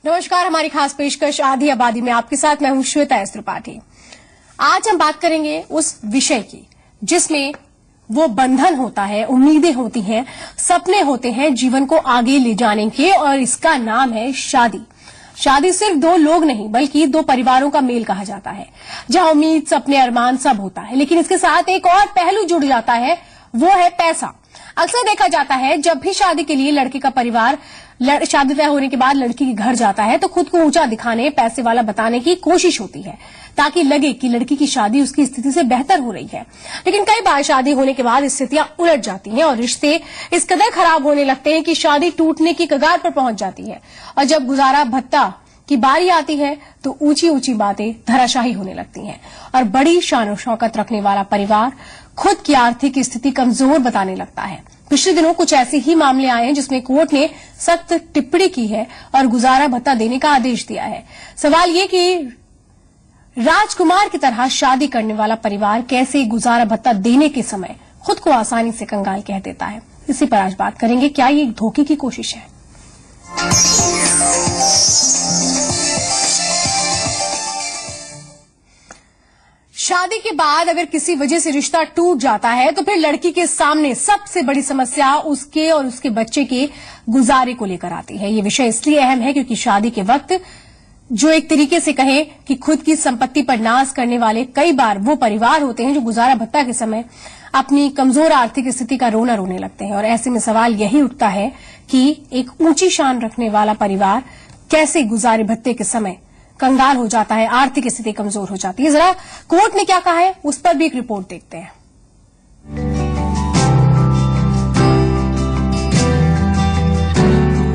नमस्कार, हमारी खास पेशकश आधी आबादी में आपके साथ मैं हूं श्वेता एस त्रिपाठी। आज हम बात करेंगे उस विषय की जिसमें वो बंधन होता है, उम्मीदें होती हैं, सपने होते हैं जीवन को आगे ले जाने के, और इसका नाम है शादी। शादी सिर्फ दो लोग नहीं बल्कि दो परिवारों का मेल कहा जाता है, जहां उम्मीद, सपने, अरमान सब होता है, लेकिन इसके साथ एक और पहलू जुड़ जाता है, वो है पैसा। अक्सर देखा जाता है जब भी शादी के लिए लड़के का परिवार शादी तय होने के बाद लड़की के घर जाता है तो खुद को ऊंचा दिखाने, पैसे वाला बताने की कोशिश होती है ताकि लगे कि लड़की की शादी उसकी स्थिति से बेहतर हो रही है। लेकिन कई बार शादी होने के बाद स्थितियां उलट जाती हैं और रिश्ते इस कदर खराब होने लगते हैं कि शादी टूटने की कगार पर पहुंच जाती है। और जब गुजारा भत्ता की बारी आती है तो ऊंची ऊंची बातें धराशायी होने लगती हैं और बड़ी शान शौकत रखने वाला परिवार खुद की आर्थिक स्थिति कमजोर बताने लगता है। पिछले दिनों कुछ ऐसे ही मामले आए हैं जिसमें कोर्ट ने सख्त टिप्पणी की है और गुजारा भत्ता देने का आदेश दिया है। सवाल ये कि राजकुमार की तरह शादी करने वाला परिवार कैसे गुजारा भत्ता देने के समय खुद को आसानी से कंगाल कह देता है, इसी पर आज बात करेंगे। क्या ये एक धोखे की कोशिश है? शादी के बाद अगर किसी वजह से रिश्ता टूट जाता है तो फिर लड़की के सामने सबसे बड़ी समस्या उसके और उसके बच्चे के गुजारे को लेकर आती है। ये विषय इसलिए अहम है क्योंकि शादी के वक्त जो एक तरीके से कहें कि खुद की संपत्ति पर नाज करने वाले कई बार वो परिवार होते हैं जो गुजारा भत्ता के समय अपनी कमजोर आर्थिक स्थिति का रोना रोने लगते हैं। और ऐसे में सवाल यही उठता है कि एक ऊंची शान रखने वाला परिवार कैसे गुजारे भत्ते के समय कंगाल हो जाता है, आर्थिक स्थिति कमजोर हो जाती है। जरा कोर्ट ने क्या कहा है उस पर भी एक रिपोर्ट देखते हैं।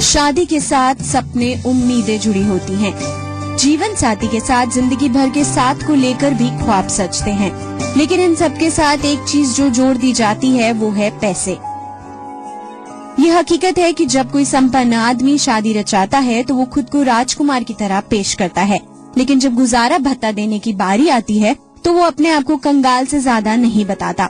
शादी के साथ सपने, उम्मीदें जुड़ी होती हैं। जीवन साथी के साथ जिंदगी भर के साथ को लेकर भी ख्वाब सजते हैं, लेकिन इन सब के साथ एक चीज जो जोड़ दी जाती है वो है पैसे। ये हकीकत है कि जब कोई संपन्न आदमी शादी रचाता है तो वो खुद को राजकुमार की तरह पेश करता है, लेकिन जब गुजारा भत्ता देने की बारी आती है तो वो अपने आप को कंगाल से ज्यादा नहीं बताता।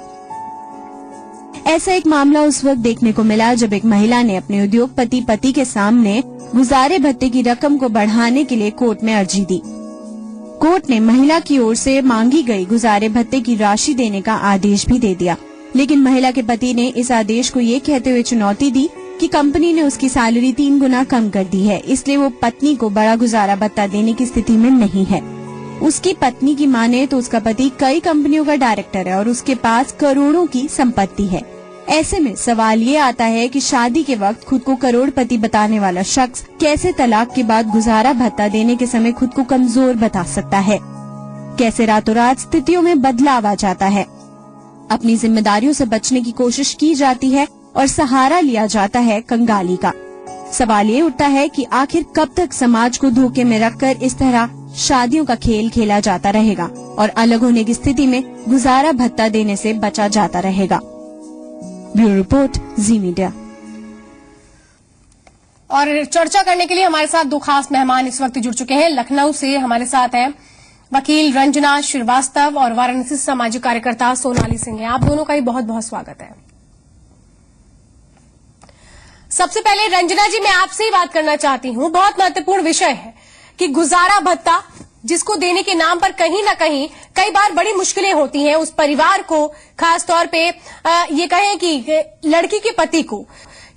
ऐसा एक मामला उस वक्त देखने को मिला जब एक महिला ने अपने उद्योगपति पति के सामने गुजारे भत्ते की रकम को बढ़ाने के लिए कोर्ट में अर्जी दी। कोर्ट ने महिला की ओर से मांगी गई गुजारे भत्ते की राशि देने का आदेश भी दे दिया, लेकिन महिला के पति ने इस आदेश को ये कहते हुए चुनौती दी कि कंपनी ने उसकी सैलरी 3 गुना कम कर दी है, इसलिए वो पत्नी को बड़ा गुजारा भत्ता देने की स्थिति में नहीं है। उसकी पत्नी की माने तो उसका पति कई कंपनियों का डायरेक्टर है और उसके पास करोड़ों की संपत्ति है। ऐसे में सवाल ये आता है कि शादी के वक्त खुद को करोड़पति बताने वाला शख्स कैसे तलाक के बाद गुजारा भत्ता देने के समय खुद को कमजोर बता सकता है? कैसे रातों रात स्थितियों में बदलाव आ जाता है? अपनी जिम्मेदारियों से बचने की कोशिश की जाती है और सहारा लिया जाता है कंगाली का। सवाल ये उठता है कि आखिर कब तक समाज को धोखे में रखकर इस तरह शादियों का खेल खेला जाता रहेगा और अलग होने की स्थिति में गुजारा भत्ता देने से बचा जाता रहेगा। ब्यूरो रिपोर्ट, जी मीडिया। और चर्चा करने के लिए हमारे साथ दो खास मेहमान इस वक्त जुड़ चुके हैं। लखनऊ से हमारे साथ हैं वकील रंजना श्रीवास्तव और वाराणसी से सामाजिक कार्यकर्ता सोनाली सिंह। आप दोनों का ही बहुत बहुत स्वागत है। सबसे पहले रंजना जी, मैं आपसे ही बात करना चाहती हूं। बहुत महत्वपूर्ण विषय है कि गुजारा भत्ता जिसको देने के नाम पर कहीं ना कहीं कई बार बड़ी मुश्किलें होती हैं उस परिवार को, खास तौर पे ये कहें कि लड़की के पति को,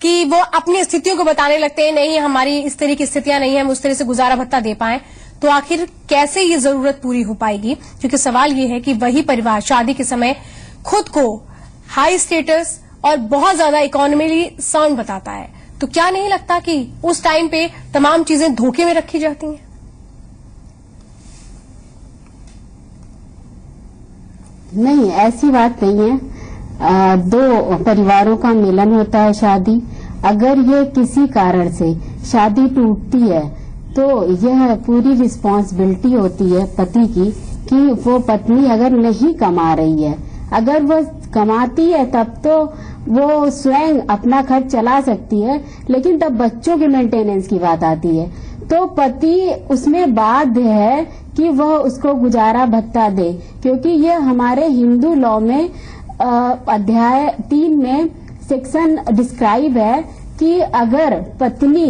कि वो अपनी स्थितियों को बताने लगते हैं, नहीं हमारी इस तरह की स्थितियां नहीं है, हम उस तरह से गुजारा भत्ता दे पाए। तो आखिर कैसे ये जरूरत पूरी हो पाएगी? क्योंकि सवाल ये है कि वही परिवार शादी के समय खुद को हाई स्टेटस और बहुत ज्यादा इकोनॉमिकली साउंड बताता है, तो क्या नहीं लगता कि उस टाइम पे तमाम चीजें धोखे में रखी जाती हैं? नहीं, ऐसी बात नहीं है। दो परिवारों का मिलन होता है शादी। अगर ये किसी कारण से शादी टूटती है तो यह पूरी रिस्पॉन्सिबिलिटी होती है पति की कि वो पत्नी अगर नहीं कमा रही है, अगर वो कमाती है तब तो वो स्वयं अपना खर्च चला सकती है, लेकिन तब बच्चों के मेंटेनेंस की बात आती है तो पति उसमें बाध्य है कि वह उसको गुजारा भत्ता दे, क्योंकि यह हमारे हिंदू लॉ में अध्याय 3 में सेक्शन डिस्क्राइब है कि अगर पत्नी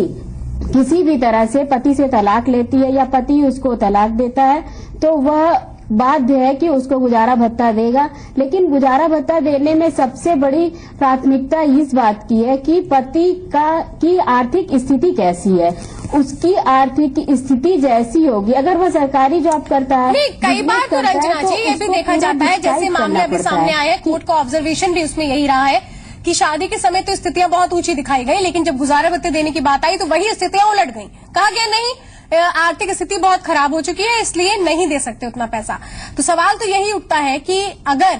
किसी भी तरह से पति से तलाक लेती है या पति उसको तलाक देता है तो वह बाध्य है कि उसको गुजारा भत्ता देगा। लेकिन गुजारा भत्ता देने में सबसे बड़ी प्राथमिकता इस बात की है कि पति की आर्थिक स्थिति कैसी है। उसकी आर्थिक स्थिति जैसी होगी, अगर वो सरकारी जॉब करता है, कई बार तो रंजना जी ये भी देखा जाता है, जैसे मामले अभी सामने आए, कोर्ट का ऑब्जर्वेशन भी उसमें यही रहा है कि शादी के समय तो स्थितियां बहुत ऊंची दिखाई गई, लेकिन जब गुजारा भत्ते देने की बात आई तो वही स्थितियां उलट गई। कहा गया नहीं, आर्थिक स्थिति बहुत खराब हो चुकी है, इसलिए नहीं दे सकते उतना पैसा। तो सवाल तो यही उठता है कि अगर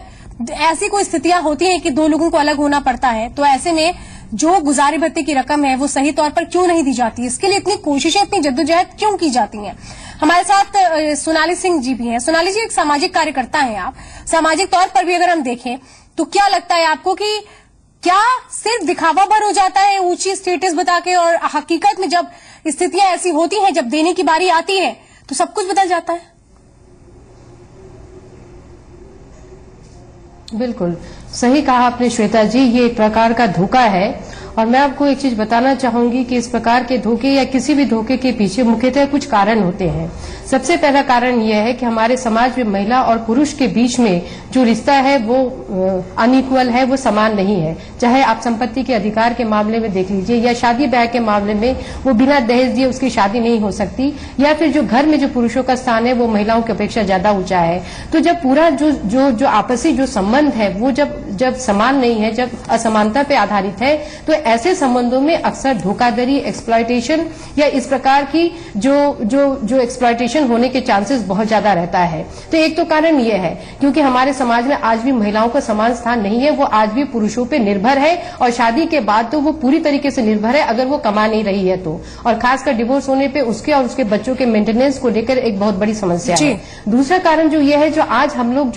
ऐसी कोई स्थितियां होती हैं कि दो लोगों को अलग होना पड़ता है, तो ऐसे में जो गुजारे भत्ते की रकम है वो सही तौर पर क्यों नहीं दी जाती? इसके लिए इतनी कोशिशें, इतनी जद्दोजहद क्यों की जाती हैं? हमारे साथ सोनाली सिंह जी भी हैं। सोनाली जी, एक सामाजिक कार्यकर्ता हैं आप। सामाजिक तौर पर भी अगर हम देखें तो क्या लगता है आपको कि क्या सिर्फ दिखावा भर हो जाता है ऊंची स्टेटस बता के, और हकीकत में जब स्थितियां ऐसी होती हैं, जब देने की बारी आती है तो सब कुछ बदल जाता है? बिल्कुल सही कहा आपने श्वेता जी, ये एक प्रकार का धोखा है। और मैं आपको एक चीज बताना चाहूंगी कि इस प्रकार के धोखे या किसी भी धोखे के पीछे मुख्यतः कुछ कारण होते हैं। सबसे पहला कारण यह है कि हमारे समाज में महिला और पुरुष के बीच में जो रिश्ता है वो अनइक्वल है, वो समान नहीं है। चाहे आप संपत्ति के अधिकार के मामले में देख लीजिए या शादी ब्याह के मामले में, वो बिना दहेज दिए उसकी शादी नहीं हो सकती, या फिर जो घर में जो पुरुषों का स्थान है वो महिलाओं की अपेक्षा ज्यादा ऊंचा है। तो जब पूरा जो आपसी जो संबंध है वो जब समान नहीं है, जब असमानता पे आधारित है, तो ऐसे संबंधों में अक्सर धोखाधड़ी, एक्सप्लॉयटेशन या इस प्रकार की जो एक्सप्लॉयटेशन होने के चांसेस बहुत ज्यादा रहता है। तो एक तो कारण ये है क्योंकि हमारे समाज में आज भी महिलाओं का समान स्थान नहीं है, वो आज भी पुरुषों पे निर्भर है, और शादी के बाद तो वो पूरी तरीके से निर्भर है अगर वो कमा नहीं रही है तो। और खासकर डिवोर्स होने पे उसके और उसके बच्चों के मेंटेनेंस को लेकर एक बहुत बड़ी समस्या है। दूसरा कारण जो ये है, जो आज हम लोग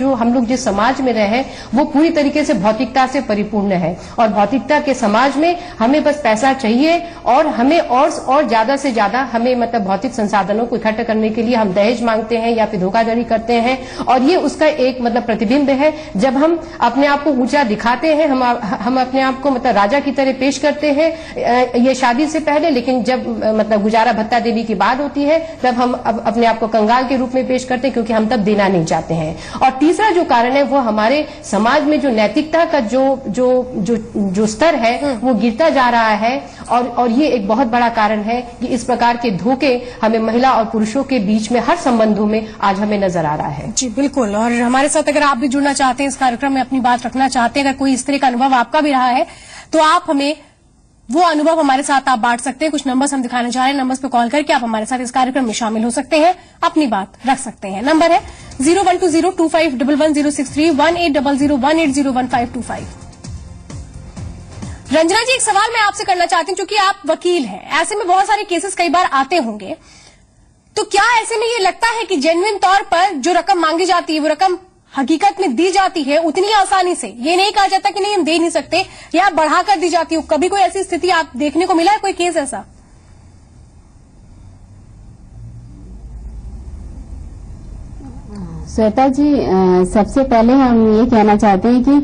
जिस समाज में रहे वो पूरी तरीके से भौतिकता से परिपूर्ण है, और भौतिकता के समाज में हमें बस पैसा चाहिए, और हमें और ज्यादा से ज्यादा हमें मतलब भौतिक संसाधनों को इकट्ठा करने के लिए हम दहेज मांगते हैं या फिर धोखाधड़ी करते हैं। और ये उसका एक मतलब प्रतिबिंब है। जब हम अपने आप को ऊंचा दिखाते हैं, हम अपने आप को मतलब राजा की तरह पेश करते हैं ये शादी से पहले, लेकिन जब मतलब गुजारा भत्ता देने की बात होती है तब हम अपने आप को कंगाल के रूप में पेश करते हैं, क्योंकि हम तब देना नहीं चाहते हैं। और तीसरा जो कारण है वो हमारे समाज में जो नैतिकता का जो स्तर है वो गिरता जा रहा है, और ये एक बहुत बड़ा कारण है कि इस प्रकार के धोखे हमें महिला और पुरुषों के बीच में हर संबंधों में आज हमें नजर आ रहा है। जी बिल्कुल। और हमारे साथ अगर आप भी जुड़ना चाहते हैं, इस कार्यक्रम में अपनी बात रखना चाहते हैं, अगर कोई इस तरह का अनुभव आपका भी रहा है तो आप हमें वो अनुभव हमारे साथ आप बांट सकते हैं। कुछ नंबर्स हम दिखाने जा रहे हैं, नंबर्स पे कॉल करके आप हमारे साथ इस कार्यक्रम में शामिल हो सकते हैं, अपनी बात रख सकते हैं। नंबर है 012025111063, 180018015255। रंजना जी, एक सवाल मैं आपसे करना चाहती हूँ, क्योंकि आप वकील हैं, ऐसे में बहुत सारे केसेस कई बार आते होंगे, तो क्या ऐसे में ये लगता है कि जेन्युइन तौर पर जो रकम मांगी जाती है वो रकम हकीकत में दी जाती है उतनी आसानी से? ये नहीं कहा जाता कि नहीं हम दे नहीं सकते, या बढ़ाकर दी जाती हो? कभी कोई ऐसी स्थिति आप देखने को मिला है, कोई केस ऐसा? श्वेता जी, सबसे पहले हम ये कहना चाहते हैं कि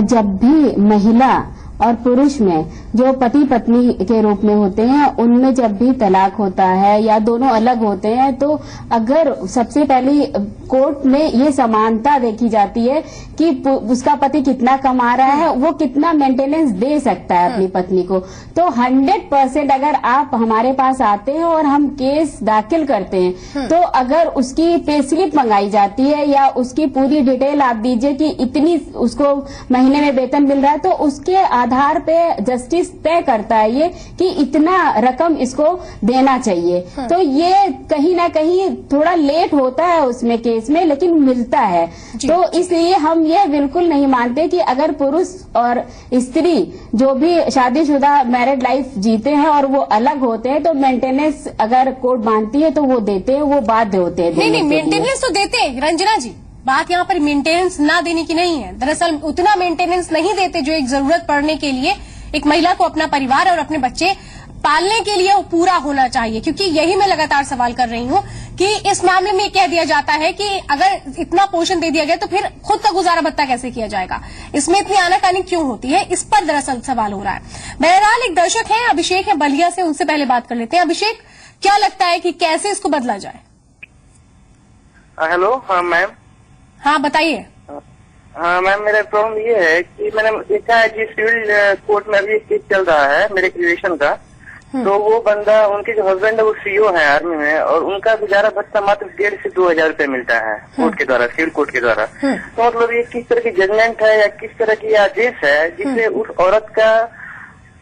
जब भी महिला और पुरुष में जो पति पत्नी के रूप में होते हैं उनमें जब भी तलाक होता है या दोनों अलग होते हैं, तो अगर सबसे पहले कोर्ट में ये समानता देखी जाती है कि उसका पति कितना कमा रहा है, वो कितना मेंटेनेंस दे सकता है अपनी पत्नी को। तो 100% अगर आप हमारे पास आते हैं और हम केस दाखिल करते हैं, तो अगर उसकी पे स्लिप मंगाई जाती है या उसकी पूरी डिटेल आप दीजिए कि इतनी उसको महीने में वेतन मिल रहा है, तो उसके आधार पे जस्टिस तय करता है ये कि इतना रकम इसको देना चाहिए। तो ये कहीं ना कहीं थोड़ा लेट होता है उसमें केस में, लेकिन मिलता है। तो इसलिए हम ये बिल्कुल नहीं मानते कि अगर पुरुष और स्त्री जो भी शादीशुदा मैरिड लाइफ जीते हैं और वो अलग होते हैं, तो मेंटेनेंस अगर कोर्ट मानती है तो वो देते हैं, वो बाध्य होते हैं। नहीं, मेंटेनेंस तो देते हैं रंजना जी, बात यहाँ पर मेंटेनेंस ना देने की नहीं है। दरअसल उतना मेंटेनेंस नहीं देते जो एक जरूरत पड़ने के लिए एक महिला को अपना परिवार और अपने बच्चे पालने के लिए वो पूरा होना चाहिए, क्योंकि यही मैं लगातार सवाल कर रही हूं कि इस मामले में कह दिया जाता है कि अगर इतना पोषण दे दिया गया तो फिर खुद का गुजारा भत्ता कैसे किया जाएगा, इसमें इतनी आनाकानी क्यों होती है, इस पर दरअसल सवाल हो रहा है। बहरहाल एक दर्शक हैं, अभिषेक है बलिया से, उनसे पहले बात कर लेते हैं। अभिषेक, क्या लगता है कि कैसे इसको बदला जाए? हेलो। हाँ मैम। हाँ बताइए। हाँ मैम, मेरा प्रॉब्लम ये है कि मैंने देखा है कि सिविल कोर्ट में अभी एक केस चल रहा है मेरे रिलेशन का। तो वो बंदा, उनके जो हस्बैंड है वो सीओ है आर्मी में, और उनका गुजारा भत्ता मात्र 1,500 से 2,000 रुपए मिलता है कोर्ट के द्वारा, सिविल कोर्ट के द्वारा। तो मतलब ये किस तरह की जजमेंट है या किस तरह की आदेश है जिससे उस औरत का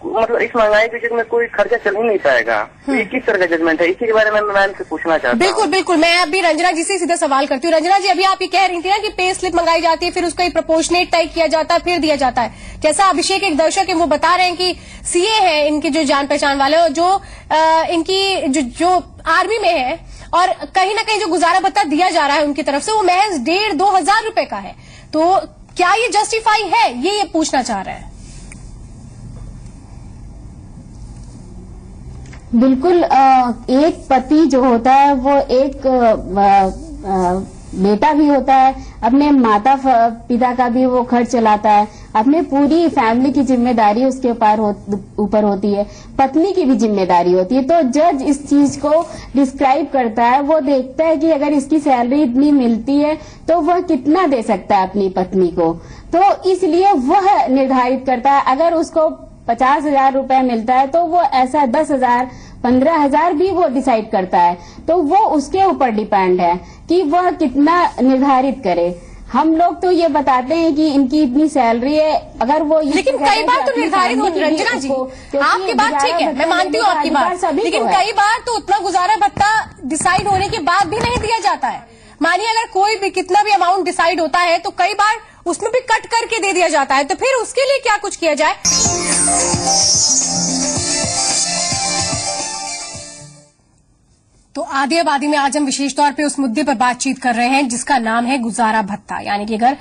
मतलब इस महंगाई के युग में कोई खर्चा चल ही नहीं पाएगा? तो ये किस तरह का जजमेंट है, इसी के बारे में मैं मैम से पूछना चाहता हूँ। बिल्कुल बिल्कुल, मैं अभी रंजना जी से सीधा सवाल करती हूँ। रंजना जी, अभी आप ये कह रही थी ना कि पे स्लिप मंगाई जाती है, फिर उसका प्रोपोर्शनेट तय किया जाता है, फिर दिया जाता है। जैसा अभिषेक एक दर्शक है वो बता रहे हैं कि सीए है इनके जो जान पहचान वाले, और जो इनकी जो आर्मी में है, और कहीं ना कहीं जो गुजारा भत्ता दिया जा रहा है उनकी तरफ से वो महज 1,500-2 हजार रुपए का है। तो क्या ये जस्टिफाई है, ये पूछना चाह रहे हैं। बिल्कुल। एक पति जो होता है वो एक बेटा भी होता है, अपने माता पिता का भी वो खर्च चलाता है, अपने पूरी फैमिली की जिम्मेदारी उसके ऊपर होती है, पत्नी की भी जिम्मेदारी होती है। तो जज इस चीज को डिस्क्राइब करता है, वो देखता है कि अगर इसकी सैलरी इतनी मिलती है तो वह कितना दे सकता है अपनी पत्नी को, तो इसलिए वह निर्धारित करता है। अगर उसको 50,000 रुपए मिलता है तो वो ऐसा 10,000, 15,000 भी वो डिसाइड करता है। तो वो उसके ऊपर डिपेंड है कि वह कितना निर्धारित करे। हम लोग तो ये बताते हैं कि इनकी इतनी सैलरी है, अगर वो लेकिन कई बार तो निर्धारित होती है। रंजना जी, आपकी बात ठीक है, मैं मानती हूँ आपकी बात, लेकिन कई बार तो उतना गुजारा भत्ता डिसाइड होने के बाद भी नहीं दिया जाता है। मानिए अगर कोई भी कितना भी अमाउंट डिसाइड होता है तो कई बार उसमें भी कट करके दे दिया जाता है, तो फिर उसके लिए क्या कुछ किया जाए? तो आधी आबादी में आज हम विशेष तौर पे उस मुद्दे पर बातचीत कर रहे हैं जिसका नाम है गुजारा भत्ता। यानी कि अगर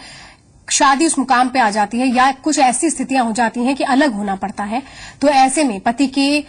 शादी उस मुकाम पे आ जाती है या कुछ ऐसी स्थितियां हो जाती हैं कि अलग होना पड़ता है, तो ऐसे में पति की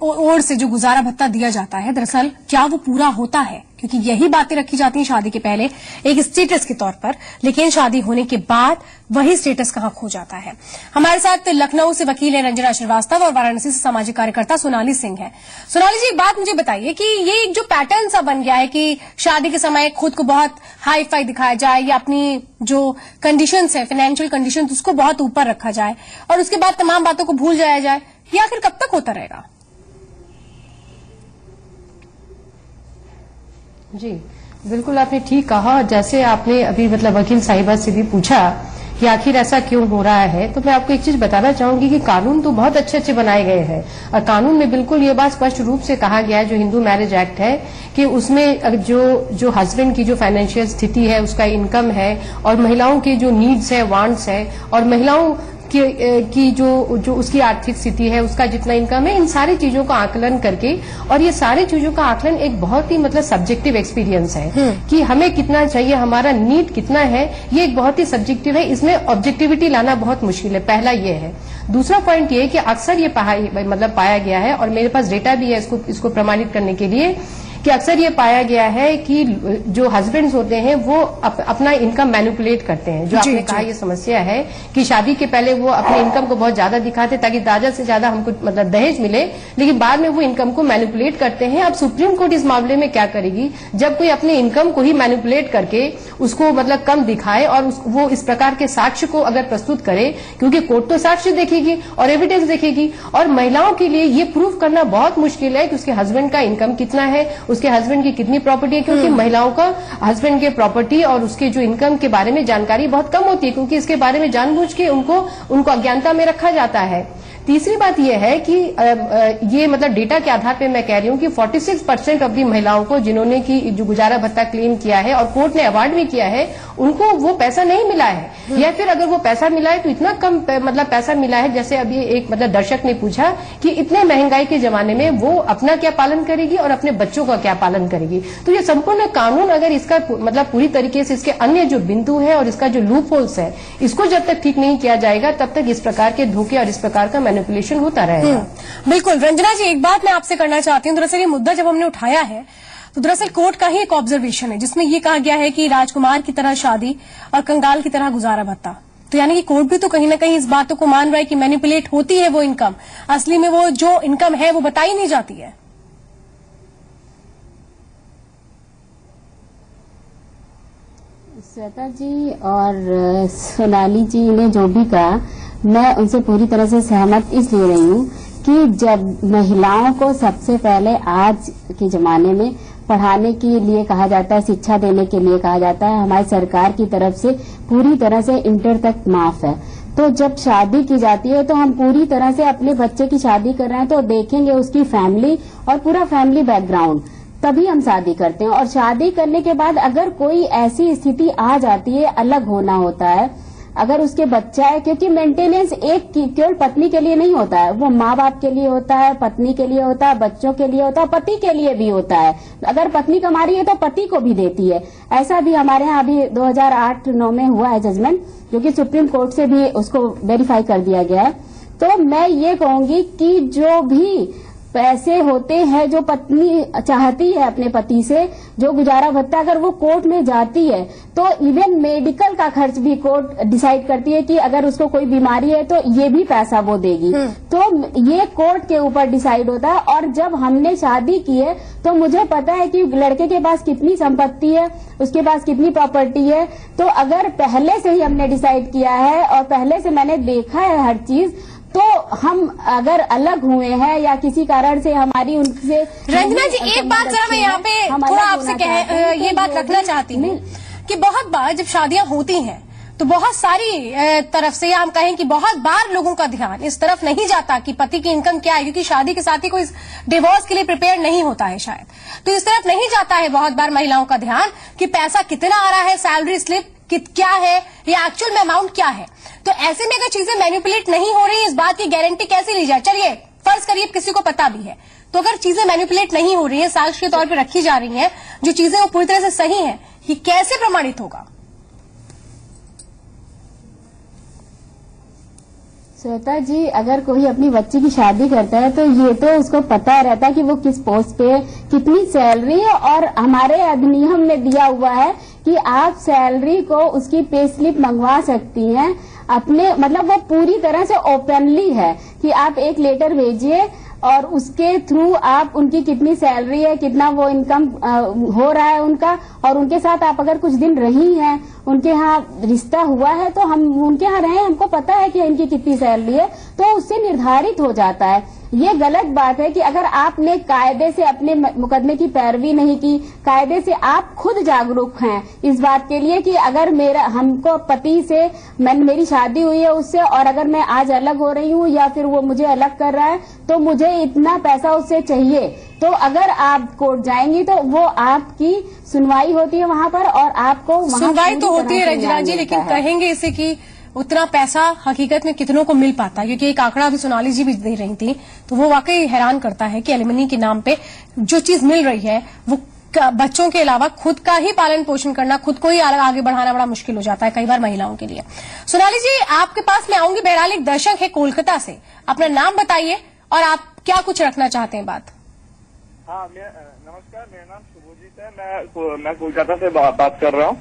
ओर से जो गुजारा भत्ता दिया जाता है, दरअसल क्या वो पूरा होता है? क्योंकि यही बातें रखी जाती हैं शादी के पहले एक स्टेटस के तौर पर, लेकिन शादी होने के बाद वही स्टेटस कहां खो जाता है। हमारे साथ लखनऊ से वकील है रंजना श्रीवास्तव और वाराणसी से सामाजिक कार्यकर्ता सोनाली सिंह है। सोनाली जी, एक बात मुझे बताइए कि ये एक जो पैटर्न सा बन गया है कि शादी के समय खुद को बहुत हाई फाई दिखाया जाए या अपनी जो कंडीशंस है, फाइनेंशियल कंडीशंस, उसको बहुत ऊपर रखा जाए और उसके बाद तमाम बातों को भूल जाया जाए, ये आखिर कब तक होता रहेगा? जी बिल्कुल, आपने ठीक कहा। जैसे आपने अभी मतलब वकील साहिबा से भी पूछा कि आखिर ऐसा क्यों हो रहा है, तो मैं आपको एक चीज बताना चाहूंगी कि कानून तो बहुत अच्छे अच्छे बनाए गए हैं और कानून में बिल्कुल ये बात स्पष्ट रूप से कहा गया है, जो हिंदू मैरिज एक्ट है, कि उसमें जो हस्बैंड की जो फाइनेंशियल स्थिति है, उसका इनकम है और महिलाओं की जो नीड्स है, वांट्स है और महिलाओं की जो उसकी आर्थिक स्थिति है, उसका जितना इनकम है, इन सारी चीजों का आकलन करके, और ये सारी चीजों का आकलन एक बहुत ही मतलब सब्जेक्टिव एक्सपीरियंस है कि हमें कितना चाहिए, हमारा नीड कितना है, ये एक बहुत ही सब्जेक्टिव है। इसमें ऑब्जेक्टिविटी लाना बहुत मुश्किल है, पहला ये है। दूसरा पॉइंट ये है कि अक्सर ये पाया गया है और मेरे पास डेटा भी है इसको प्रमाणित करने के लिए, कि अक्सर ये पाया गया है कि जो हस्बैंड्स होते हैं वो अपना इनकम मैनिपुलेट करते हैं। जो आपने कहा ये समस्या है कि शादी के पहले वो अपने इनकम को बहुत ज्यादा दिखाते ताकि ज्यादा से ज्यादा हमको मतलब दहेज मिले, लेकिन बाद में वो इनकम को मैनिपुलेट करते हैं। अब सुप्रीम कोर्ट इस मामले में क्या करेगी, जब कोई अपने इनकम को ही मैनिपुलेट करके उसको मतलब कम दिखाए और वो इस प्रकार के साक्ष्य को अगर प्रस्तुत करे, क्योंकि कोर्ट तो साक्ष्य देखेगी और एविडेंस देखेगी, और महिलाओं के लिए ये प्रूव करना बहुत मुश्किल है कि उसके हस्बैंड का इनकम कितना है, उसके हस्बैंड की कितनी प्रॉपर्टी है, क्योंकि महिलाओं का हस्बैंड के प्रॉपर्टी और उसके जो इनकम के बारे में जानकारी बहुत कम होती है, क्योंकि इसके बारे में जानबूझ के उनको अज्ञानता में रखा जाता है। तीसरी बात यह है कि ये मतलब डेटा के आधार पे मैं कह रही हूँ कि 46% ऑफ दी महिलाओं को जिन्होंने की जो गुजारा भत्ता क्लेम किया है और कोर्ट ने अवार्ड भी किया है, उनको वो पैसा नहीं मिला है, या फिर अगर वो पैसा मिला है तो इतना कम मतलब पैसा मिला है। जैसे अभी एक मतलब दर्शक ने पूछा कि इतने महंगाई के जमाने में वो अपना क्या पालन करेगी और अपने बच्चों का क्या पालन करेगी। तो ये संपूर्ण कानून अगर इसका मतलब पूरी तरीके से इसके अन्य जो बिंदु है और इसका जो लूप होल्स है, इसको जब तक ठीक नहीं किया जाएगा तब तक इस प्रकार के धोखे और इस प्रकार का मैनिपुलेशन होता रहेगा। बिल्कुल। रंजना जी, एक बात मैं आपसे करना चाहती हूँ। दरअसल ये मुद्दा जब हमने उठाया है तो दरअसल कोर्ट का ही एक ऑब्जर्वेशन है जिसमें ये कहा गया है कि राजकुमार की तरह शादी और कंगाल की तरह गुजारा भत्ता। तो यानी कि कोर्ट भी तो कहीं ना कहीं इस बातों को मान रहा है कि मैनिपुलेट होती है वो इनकम, असली में वो जो इनकम है वो बताई नहीं जाती है। श्वेता जी और सोनाली जी ने जो भी कहा, मैं उनसे पूरी तरह से सहमत इसलिए रही हूँ कि जब महिलाओं को सबसे पहले आज के जमाने में पढ़ाने के लिए कहा जाता है, शिक्षा देने के लिए कहा जाता है, हमारी सरकार की तरफ से पूरी तरह से इंटर तक माफ है। तो जब शादी की जाती है तो हम पूरी तरह से अपने बच्चे की शादी कर रहे हैं तो देखेंगे उसकी फैमिली और पूरा फैमिली बैकग्राउंड, तभी हम शादी करते हैं। और शादी करने के बाद अगर कोई ऐसी स्थिति आ जाती है, अलग होना होता है, अगर उसके बच्चा है, क्योंकि मेंटेनेंस एक केवल पत्नी के लिए नहीं होता है, वो माँ बाप के लिए होता है, पत्नी के लिए होता है, बच्चों के लिए होता है, पति के लिए भी होता है। अगर पत्नी कमा रही है तो पति को भी देती है। ऐसा भी हमारे यहाँ अभी 2008-9 में हुआ है जजमेंट, जो कि सुप्रीम कोर्ट से भी उसको वेरीफाई कर दिया गया है। तो मैं ये कहूंगी कि जो भी पैसे होते हैं जो पत्नी चाहती है अपने पति से, जो गुजारा भत्ता, अगर वो कोर्ट में जाती है तो इवन मेडिकल का खर्च भी कोर्ट डिसाइड करती है कि अगर उसको कोई बीमारी है तो ये भी पैसा वो देगी। तो ये कोर्ट के ऊपर डिसाइड होता है। और जब हमने शादी की है तो मुझे पता है कि लड़के के पास कितनी संपत्ति है, उसके पास कितनी प्रॉपर्टी है। तो अगर पहले से ही हमने डिसाइड किया है और पहले से मैंने देखा है हर चीज, तो हम अगर अलग हुए हैं या किसी कारण से हमारी उनसे। रंजना जी, एक बात जरा मैं यहाँ पे थोड़ा आपसे ये बात रखना चाहती हूँ कि बहुत बार जब शादियां होती हैं तो बहुत सारी तरफ से, या हम कहें कि बहुत बार लोगों का ध्यान इस तरफ नहीं जाता कि पति की इनकम क्या है, क्योंकि शादी के साथ ही कोई डिवोर्स के लिए प्रिपेयर नहीं होता है शायद, तो इस तरफ नहीं जाता है बहुत बार महिलाओं का ध्यान कि पैसा कितना आ रहा है, सैलरी स्लिप क्या है या एक्चुअल में अमाउंट क्या है। तो ऐसे में अगर चीजें मैनिपुलेट नहीं हो रही, इस बात की गारंटी कैसे ली जाए? चलिए फर्ज करिए किसी को पता भी है, तो अगर चीजें मैनिपुलेट नहीं हो रही है, साक्ष्य के तौर पर रखी जा रही हैं, जो चीजें वो पूरी तरह से सही हैं, ये कैसे प्रमाणित होगा? श्वेता जी, अगर कोई अपनी बच्ची की शादी करता है तो ये तो उसको पता रहता है कि वो किस पोस्ट पे है, कितनी सैलरी है, और हमारे अधिनियम में दिया हुआ है कि आप सैलरी को उसकी पे स्लिप मंगवा सकती हैं अपने, मतलब वो पूरी तरह से ओपनली है कि आप एक लेटर भेजिए और उसके थ्रू आप उनकी कितनी सैलरी है, कितना वो इनकम हो रहा है उनका, और उनके साथ आप अगर कुछ दिन रही हैं, उनके यहाँ रिश्ता हुआ है, तो हम उनके यहाँ रहे, हमको पता है कि इनकी कितनी सैलरी है, तो उससे निर्धारित हो जाता है। ये गलत बात है कि अगर आपने कायदे से अपने मुकदमे की पैरवी नहीं की, कायदे से आप खुद जागरूक हैं इस बात के लिए कि अगर हमको पति से मेरी शादी हुई है उससे, और अगर मैं आज अलग हो रही हूँ या फिर वो मुझे अलग कर रहा है तो मुझे इतना पैसा उससे चाहिए, तो अगर आप कोर्ट जाएंगी तो वो आपकी सुनवाई होती है वहाँ पर, और आपको सुनवाई तो होती है रंजना जी, लेकिन कहेंगे इसे कि उतना पैसा हकीकत में कितनों को मिल पाता है? क्योंकि एक आंकड़ा भी सोनाली जी भी दे रही थी तो वो वाकई हैरान करता है कि एलिमनी के नाम पे जो चीज मिल रही है वो बच्चों के अलावा खुद का ही पालन पोषण करना, खुद को ही आगे बढ़ाना बड़ा मुश्किल हो जाता है कई बार महिलाओं के लिए। सोनाली जी, आपके पास मैं आऊंगी। बहरहाल एक दर्शक है कोलकाता से, अपना नाम बताइए और आप क्या कुछ रखना चाहते हैं बात? हाँ, नमस्कार, मेरा नाम शुभजीत है, मैं कोलकाता से बात कर रहा हूँ।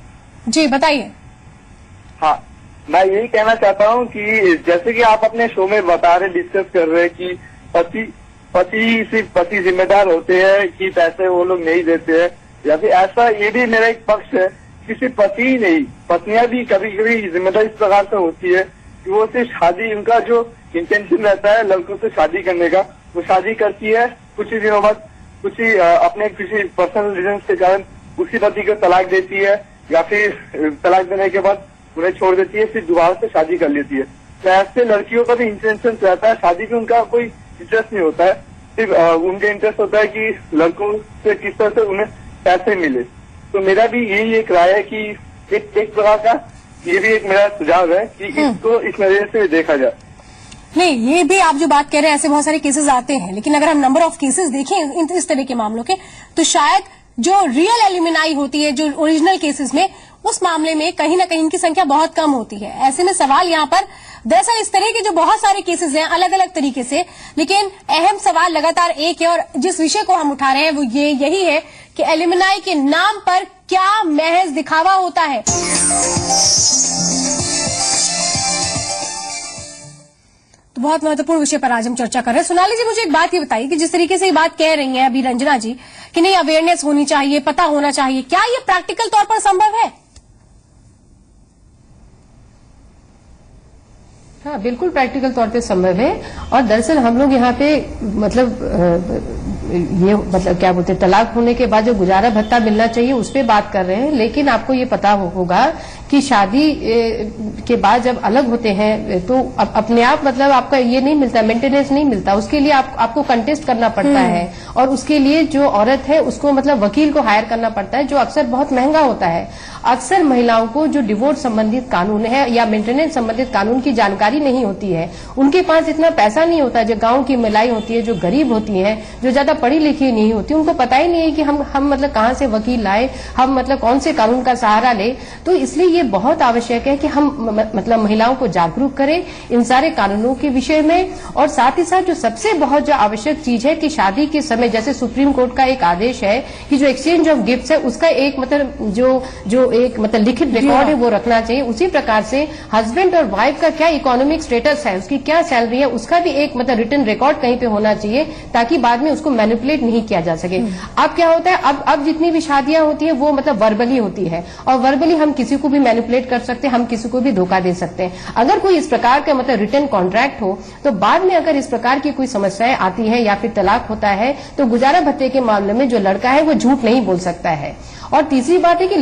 जी बताइए। हाँ, मैं यही कहना चाहता हूँ कि जैसे कि आप अपने शो में बता रहे, डिस्कस कर रहे कि सिर्फ पति जिम्मेदार होते हैं कि पैसे वो लोग नहीं देते हैं, या फिर ऐसा, ये भी मेरा एक पक्ष है कि सिर्फ पति ही नहीं, पत्नियां भी कभी कभी जिम्मेदार इस प्रकार से होती है कि वो सिर्फ शादी, उनका जो इंटेंशन रहता है लड़कों से शादी करने का, वो शादी करती है, कुछ ही दिनों बाद अपने किसी पर्सनल रीजन के कारण उसी पति को तलाक देती है, या फिर तलाक देने के बाद उन्हें छोड़ देती है, फिर दोबारा से शादी कर लेती है। तो ऐसे लड़कियों का भी इंटेंशन रहता है, शादी में उनका कोई इंटरेस्ट नहीं होता है, सिर्फ उनका इंटरेस्ट होता है कि लड़कों से किस तरह से उन्हें पैसे मिले। तो मेरा भी यही एक राय है कि एक प्रकार का ये भी एक मेरा सुझाव है कि इसको इस नजरिए से देखा जाए। नहीं, ये भी आप जो बात कह रहे हैं, ऐसे बहुत सारे केसेस आते हैं, लेकिन अगर हम नंबर ऑफ केसेस देखें इस तरह के मामलों के, तो शायद जो रियल एलिमिनाई होती है, जो ओरिजिनल केसेस में, उस मामले में कहीं ना कहीं इनकी संख्या बहुत कम होती है। ऐसे में सवाल यहाँ पर दरअसल इस तरह के जो बहुत सारे केसेस हैं अलग अलग तरीके से, लेकिन अहम सवाल लगातार एक है और जिस विषय को हम उठा रहे हैं वो यही है कि एलिमनाई के नाम पर क्या महज दिखावा होता है। तो बहुत महत्वपूर्ण विषय पर आज हम चर्चा कर रहे हैं। सोनाली जी, मुझे एक बात ये बताइए कि जिस तरीके से ये बात कह रही हैं अभी रंजना जी कि नहीं अवेयरनेस होनी चाहिए, पता होना चाहिए, क्या ये प्रैक्टिकल तौर पर संभव है? हाँ, बिल्कुल प्रैक्टिकल तौर पे संभव है। और दरअसल हम लोग यहाँ पे मतलब क्या बोलते हैं, तलाक होने के बाद जो गुजारा भत्ता मिलना चाहिए उस पे बात कर रहे हैं। लेकिन आपको ये पता होगा कि शादी के बाद जब अलग होते हैं तो अपने आप मतलब आपका ये नहीं मिलता, मेंटेनेंस नहीं मिलता, उसके लिए आपको कंटेस्ट करना पड़ता है। और उसके लिए जो औरत है उसको मतलब वकील को हायर करना पड़ता है, जो अक्सर बहुत महंगा होता है। अक्सर महिलाओं को जो डिवोर्स संबंधित कानून है या मेंटेनेंस संबंधित कानून की जानकारी नहीं होती है, उनके पास इतना पैसा नहीं होता। जो गांव की महिलाएं होती है, जो गरीब होती हैं, जो ज्यादा पढ़ी लिखी नहीं होती, उनको पता ही नहीं है कि हम मतलब कहाँ से वकील लाए, हम मतलब कौन से कानून का सहारा ले। तो इसलिए ये बहुत आवश्यक है कि हम मतलब महिलाओं को जागरूक करें इन सारे कानूनों के विषय में। और साथ ही साथ जो सबसे बहुत जो आवश्यक चीज है कि शादी के समय जैसे सुप्रीम कोर्ट का एक आदेश है कि जो एक्सचेंज ऑफ गिफ्ट्स है उसका एक मतलब जो एक मतलब लिखित रिकॉर्ड है वो रखना चाहिए। उसी प्रकार से हस्बैंड और वाइफ का क्या इकोनॉमिक स्टेटस है, उसकी क्या सैलरी है, उसका भी एक मतलब रिटन रिकॉर्ड कहीं पे होना चाहिए ताकि बाद में उसको मैनिपुलेट नहीं किया जा सके। अब क्या होता है, अब जितनी भी शादियां होती है वो मतलब वर्बली होती है और वर्बली हम किसी को भी मैनिपुलेट कर सकते हैं, हम किसी को भी धोखा दे सकते हैं। अगर कोई इस प्रकार का मतलब रिटन कॉन्ट्रैक्ट हो तो बाद में अगर इस प्रकार की कोई समस्याएं आती है या फिर तलाक होता है तो गुजारा भत्ते के मामले में जो लड़का है वो झूठ नहीं बोल सकता है। और तीसरी बात है कि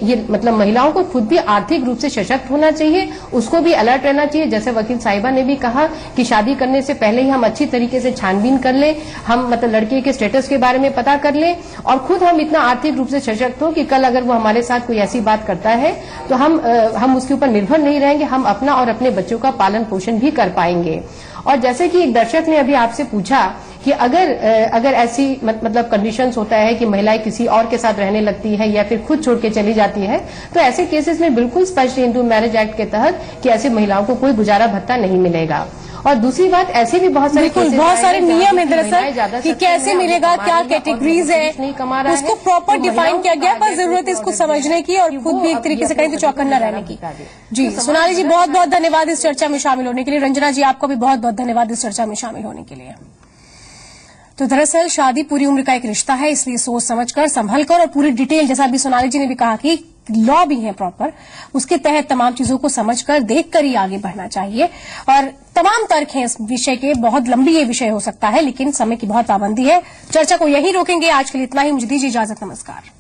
ये मतलब महिलाओं को खुद भी आर्थिक रूप से सशक्त होना चाहिए, उसको भी अलर्ट रहना चाहिए। जैसे वकील साहिबा ने भी कहा कि शादी करने से पहले ही हम अच्छी तरीके से छानबीन कर लें, हम मतलब लड़के के स्टेटस के बारे में पता कर लें और खुद हम इतना आर्थिक रूप से सशक्त हो कि कल अगर वो हमारे साथ कोई ऐसी बात करता है तो हम उसके ऊपर निर्भर नहीं रहेंगे, हम अपना और अपने बच्चों का पालन पोषण भी कर पाएंगे। और जैसे कि एक दर्शक ने अभी आपसे पूछा कि अगर ऐसी मतलब कंडीशंस होता है कि महिलाएं किसी और के साथ रहने लगती है या फिर खुद छोड़ के चली जाती है, तो ऐसे केसेस में बिल्कुल स्पष्ट हिंदू मैरिज एक्ट के तहत कि ऐसी महिलाओं को कोई गुजारा भत्ता नहीं मिलेगा। और दूसरी बात, ऐसे भी बहुत सारे नियम है दरअसल कि कैसे मिलेगा, क्या कैटेगरीज है, उसको प्रॉपर डिफाइन किया गया, पर जरूरत है इसको समझने की और खुद भी एक तरीके से कहीं तो चौकन्ना रहने की। जी सोनाली जी, बहुत बहुत धन्यवाद इस चर्चा में शामिल होने के लिए। रंजना जी, आपको भी बहुत बहुत धन्यवाद इस चर्चा में शामिल होने के लिए। तो दरअसल शादी पूरी उम्र का एक रिश्ता है, इसलिए सोच समझकर, संभलकर और पूरी डिटेल, जैसा अभी सोनाली जी ने भी कहा कि लॉ भी है प्रॉपर, उसके तहत तमाम चीजों को समझकर देखकर ही आगे बढ़ना चाहिए। और तमाम तर्क हैं इस विषय के, बहुत लंबी ये विषय हो सकता है, लेकिन समय की बहुत पाबंदी है। चर्चा को यहीं रोकेंगे। आज के लिए इतना ही, मुझे दीजिए इजाजत, नमस्कार।